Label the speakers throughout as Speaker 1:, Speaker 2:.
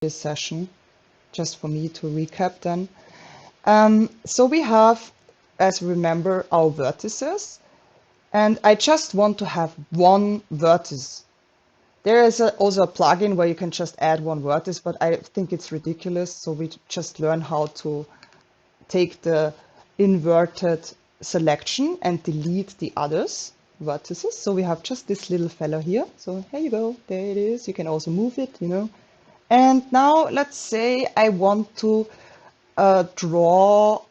Speaker 1: this session, just for me to recap then. So we have, as you remember, our vertices, and I just want to have one vertex. There is also a plugin where you can just add one vertex, but I think it's ridiculous, so we just learn how to take the inverted selection and delete the others vertices. So we have just this little fellow here. So here you go, there it is. You can also move it, you know. And now let's say I want to draw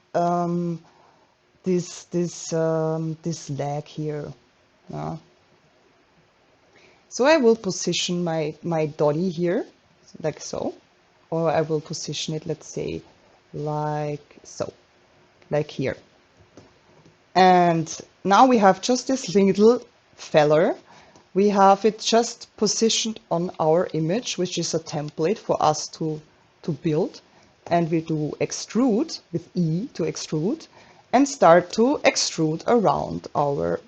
Speaker 1: this leg here. So I will position my dolly here, like so, or I will position it, let's say, like so, like here. And now we have just this little feller. We have it just positioned on our image, which is a template for us to build. And we do extrude with E to extrude and start to extrude around our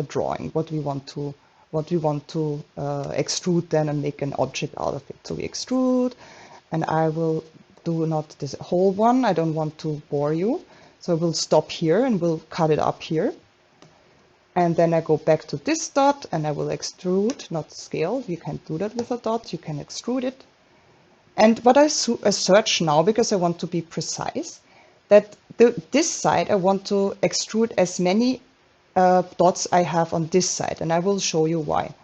Speaker 1: drawing, what we want to extrude then and make an object out of it. So we extrude, and I will do not this whole one. I don't want to bore you. So we'll stop here and we'll cut it up here. And then I go back to this dot and I will extrude, not scale. You can't do that with a dot. You can extrude it. And what I search now, because I want to be precise, that this side I want to extrude as many dots I have on this side, and I will show you why.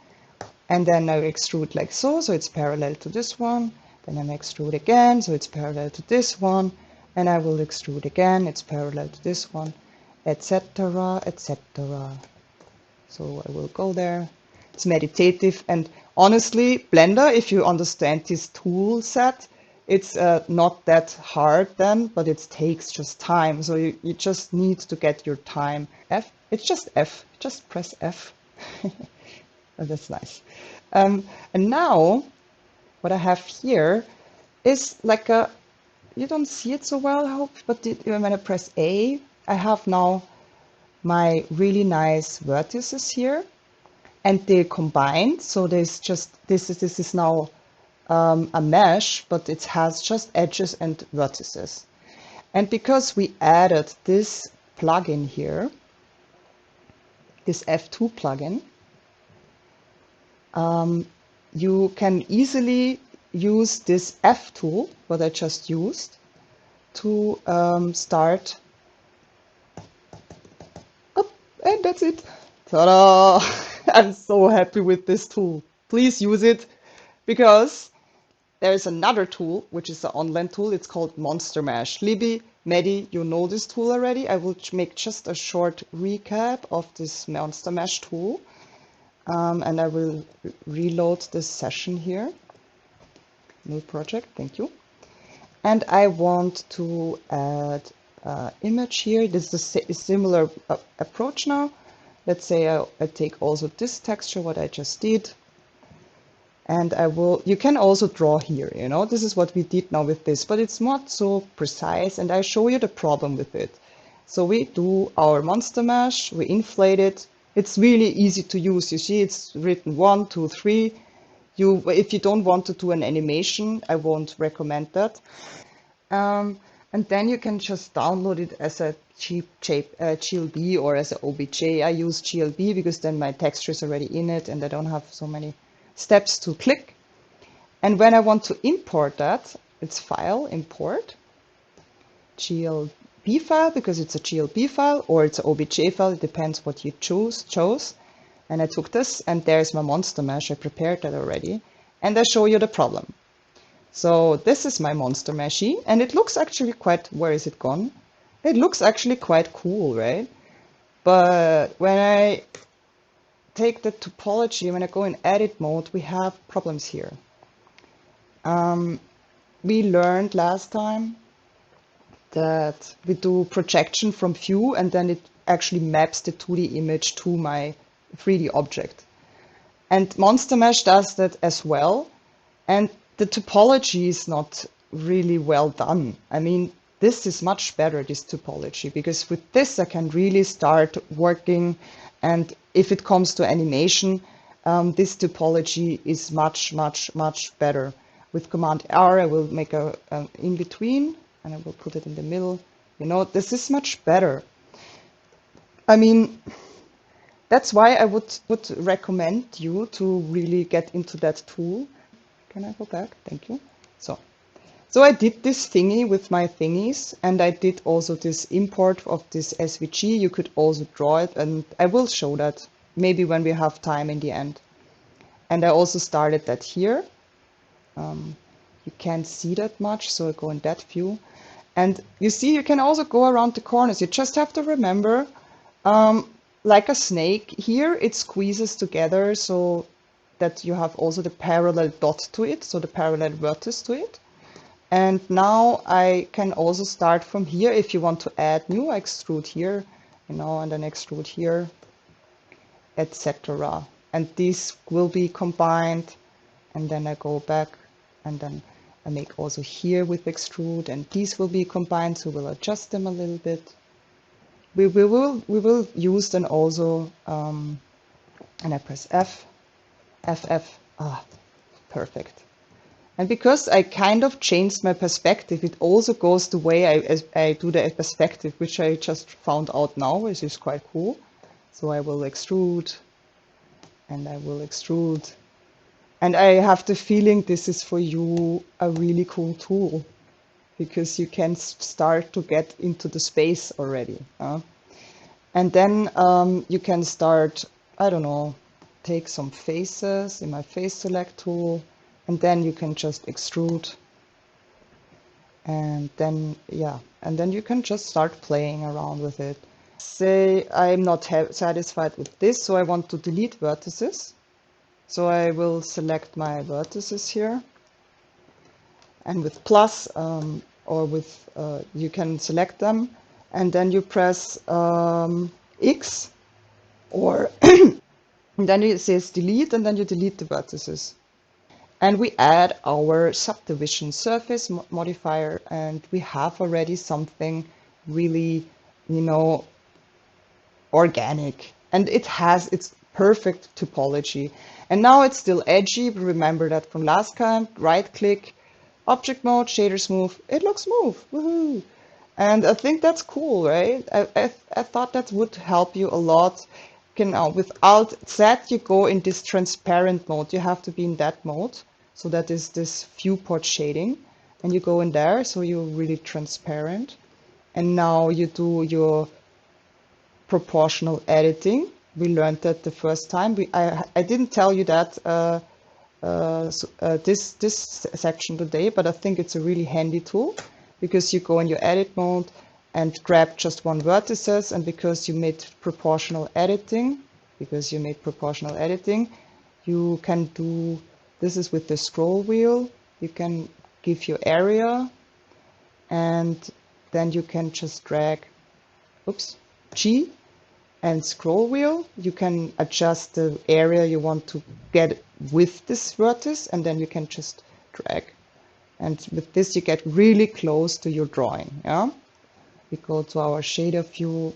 Speaker 1: And then I extrude like so, so it's parallel to this one. Then I extrude again, so it's parallel to this one. And I will extrude again, it's parallel to this one, etc., etc. So I will go there. It's meditative, and honestly, Blender, if you understand this tool set, it's not that hard then, but it takes just time. So you just need to get your time. F, it's just F, just press F. Oh, that's nice. And now what I have here is like a, you don't see it so well, I hope, but when I press A, I have now my really nice vertices here, and they combined. So there's just, this is now a mesh, but it has just edges and vertices. And because we added this plugin here, this F2 plugin, you can easily use this F tool, what I just used, to start. Oh, and that's it. Ta-da! I'm so happy with this tool. Please use it, because there is another tool, which is an online tool. It's called Monster Mash. Libby, Mehdi, you know this tool already. I will make just a short recap of this Monster Mash tool. And I will reload this session here. New project, thank you. And I want to add image here. This is a similar approach now. Let's say I take also this texture, what I just did. And I will, you can also draw here, you know, this is what we did now with this, but it's not so precise, and I show you the problem with it. So we do our monster mesh, we inflate it. It's really easy to use. You see, it's written 1, 2, 3. If you don't want to do an animation, I won't recommend that. And then you can just download it as a cheap GLB or as an OBJ. I use GLB because then my texture is already in it and I don't have so many steps to click. And when I want to import that, it's File, Import, GLB file, because it's a GLB file, or it's an OBJ file. It depends what you chose. And I took this, and there's my monster mesh. I prepared that already. And I show you the problem. So this is my monster meshy, and it looks actually quite, where is it gone? It looks actually quite cool, right? But when I take the topology, when I go in edit mode, we have problems here. We learned last time that we do projection from view, and then it actually maps the 2D image to my 3D object. And Monster Mesh does that as well. And the topology is not really well done. I mean, this is much better, this topology, because with this I can really start working. And if it comes to animation, this topology is much better. With Command R, I will make a in between, and I will put it in the middle. You know, this is much better. I mean, that's why I would recommend you to really get into that tool. Can I go back? Thank you. So I did this thingy with my thingies, and I did also this import of this SVG. You could also draw it, and I will show that maybe when we have time in the end. And I also started that here. You can't see that much, so I go in that view. And you see, you can also go around the corners. You just have to remember, like a snake, here it squeezes together so that you have also the parallel dot to it, so the parallel vertex to it. And now I can also start from here if you want to add new extrude here, you know, and then extrude here, etc. And these will be combined, and then I go back, and then I make also here with extrude, and these will be combined, so we'll adjust them a little bit. We will use then also, and I press F, FF, perfect. And because I kind of changed my perspective, it also goes the way I do the perspective, which I just found out now, which is quite cool. So I will extrude, and I will extrude. And I have the feeling this is for you a really cool tool, because you can start to get into the space already. And then you can start, I don't know, take some faces in my face select tool, and then you can just extrude, and then and then you can just start playing around with it. Say I'm not satisfied with this, so I want to delete vertices. So I will select my vertices here, and with plus or with you can select them, and then you press X, or and then it says delete, and then you delete the vertices. And we add our subdivision surface modifier, and we have already something really, you know, organic. And it has its perfect topology. And now it's still edgy, but remember that from last time, right click, object mode, shader smooth, it looks smooth, woohoo! And I think that's cool, right? I thought that would help you a lot. Now, without that, you go in this transparent mode. You have to be in that mode. So that is this viewport shading. And you go in there, so you're really transparent. And now you do your proportional editing. We learned that the first time. I didn't tell you that this section today, but I think it's a really handy tool, because you go in your edit mode and grab just one vertices, and because you made proportional editing, you can do, this is with the scroll wheel, you can give your area, and then you can just drag, G, and scroll wheel, you can adjust the area you want to get with this vertex, and then you can just drag. And with this, you get really close to your drawing. Yeah? We go to our shader view,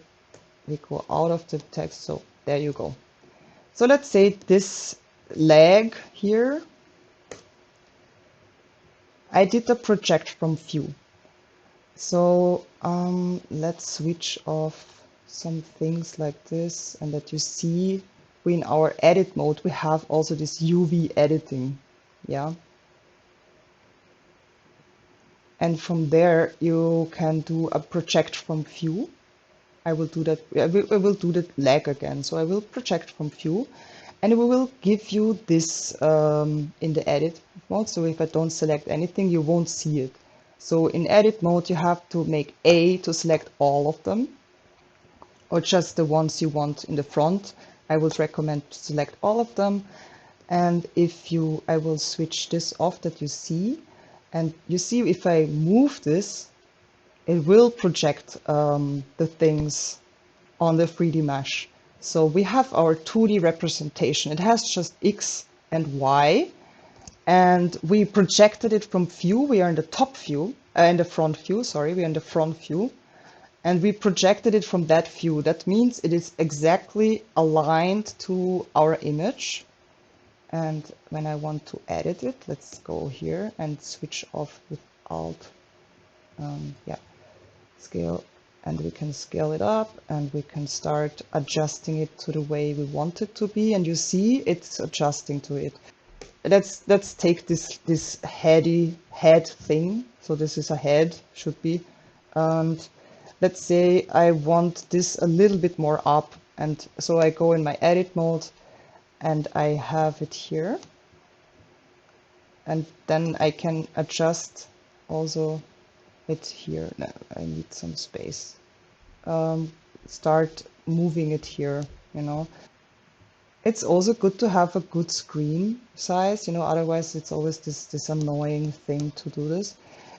Speaker 1: we go out of the text, so there you go. So let's say this leg here, I did a project from view. So let's switch off some things like this, and that you see in our edit mode, we have also this UV editing. Yeah. And from there, you can do a project from view. I will do that. I will do the leg again. So I will project from view, and we will give you this in the edit mode. So if I don't select anything, you won't see it. So in edit mode, you have to make A to select all of them, or just the ones you want in the front. I would recommend to select all of them. And if you, I will switch this off that you see. And you see, if I move this, it will project the things on the 3D mesh. So we have our 2D representation. It has just X and Y. And we projected it from view. We are in the top view, in the front view, sorry, we're in the front view. And we projected it from that view. That means it is exactly aligned to our image. And when I want to edit it, let's go here and switch off with Alt, yeah, scale, and we can scale it up and we can start adjusting it to the way we want it to be. And you see it's adjusting to it. Let's take this head thing. So this is a head, should be. And let's say I want this a little bit more up. And so I go in my edit mode and I have it here. And then I can adjust also it here. No, I need some space. Start moving it here, you know. It's also good to have a good screen size, you know, otherwise it's always this annoying thing to do this.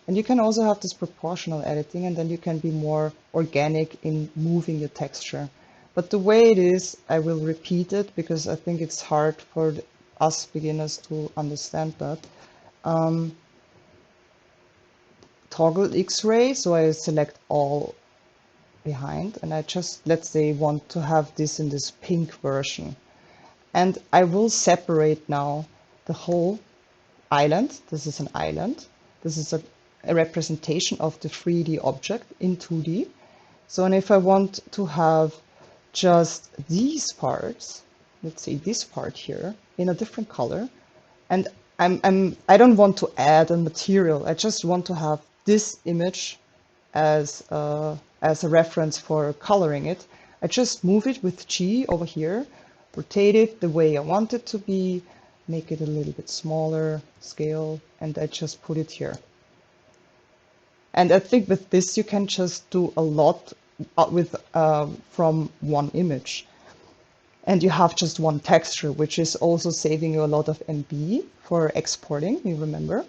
Speaker 1: And you can also have this proportional editing, and then you can be more organic in moving your texture. But the way it is, I will repeat it because I think it's hard for us beginners to understand that. Toggle X-ray, so I select all behind, and I just, let's say, want to have this in this pink version. And I will separate now the whole island. This is an island. This is a representation of the 3D object in 2D. So, and if I want to have just these parts, let's say this part here, in a different color, and I don't want to add a material. I just want to have this image as a reference for coloring it. I just move it with G over here, rotate it the way I want it to be, make it a little bit smaller, scale, and I just put it here. And I think with this you can just do a lot with from one image. And you have just one texture, which is also saving you a lot of MB for exporting, you remember.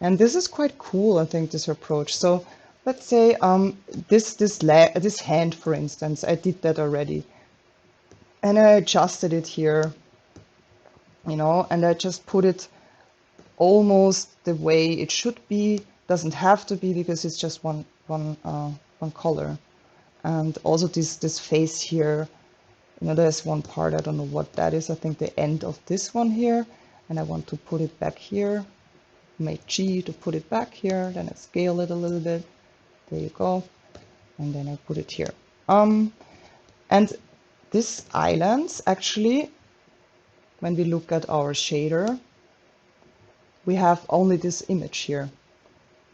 Speaker 1: And this is quite cool, I think, this approach. So let's say this hand, for instance, I did that already. And I adjusted it here, you know, and I just put it almost the way it should be. Doesn't have to be because it's just one color. And also this face here, you know, there's one part, I don't know what that is. I think the end of this one here, and I want to put it back here. Make G to put it back here, then I scale it a little bit. There you go. And then I put it here. And this islands, actually, when we look at our shader, we have only this image here.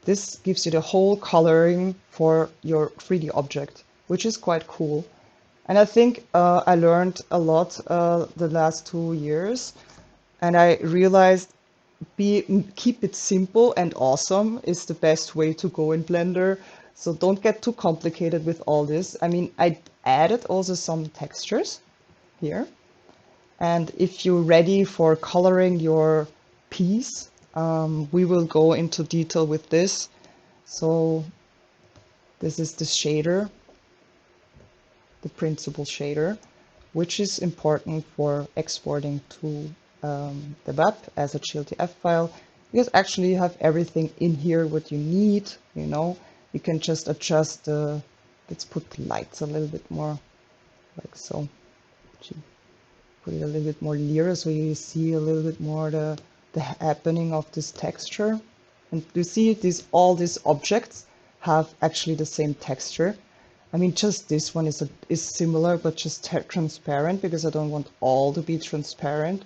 Speaker 1: This gives you the whole coloring for your 3D object, which is quite cool. And I think I learned a lot the last 2 years, and I realized keep it simple and awesome is the best way to go in Blender. So don't get too complicated with all this. I mean, I added also some textures here. And if you're ready for coloring your piece, we will go into detail with this. So this is the shader, the principal shader, which is important for exporting to the web as a GLTF file, because actually you have everything in here what you need, you know. You can just adjust the, let's put the lights a little bit more, like so. Put it a little bit more nearer so you see a little bit more the happening of this texture. And you see all these objects have actually the same texture. I mean, just this one is similar, but just transparent, because I don't want all to be transparent.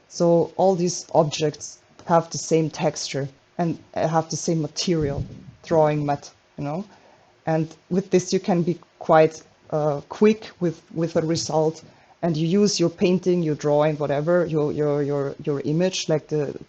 Speaker 1: So all these objects have the same texture and have the same material, drawing mat, you know. And with this you can be quite quick with a result, and you use your painting, your drawing, whatever, your image, like the